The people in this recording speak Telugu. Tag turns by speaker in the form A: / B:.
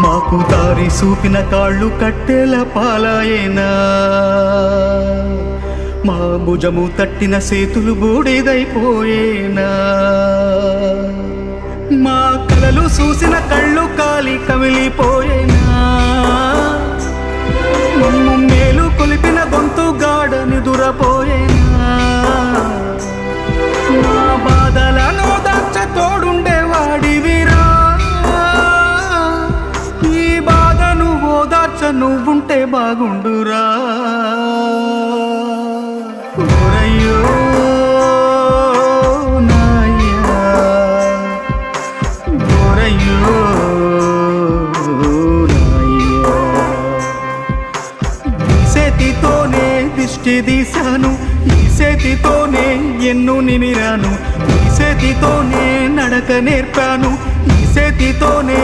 A: మాకు దారి చూపిన కాళ్ళు కట్టెల పాలాయేనా, మా భుజము తట్టిన సేతులు బూడిదైపోయేనా, మా కలలు చూసిన కళ్ళు కాలి కమిలిపోయేనా, మమ్ము మేలు కొలిపిన గొంతు గాఢ నిదురపోయేనా, మా బాధలను దాచ తోడుండేవాడివిరా, ఈ బాధను ఓదార్చ నువ్వుంటే బాగుండురా. ఓరయ్యో నాయ్యా, ఓరయ్యో నాయ్యా, ఈ చేతితోనే దిష్టి తీశాను, ఈ చేతితోనే ఎన్ను నిమిరాను, ఈ చేతితోనే నడక నేర్పాను, ఈ చేతితోనే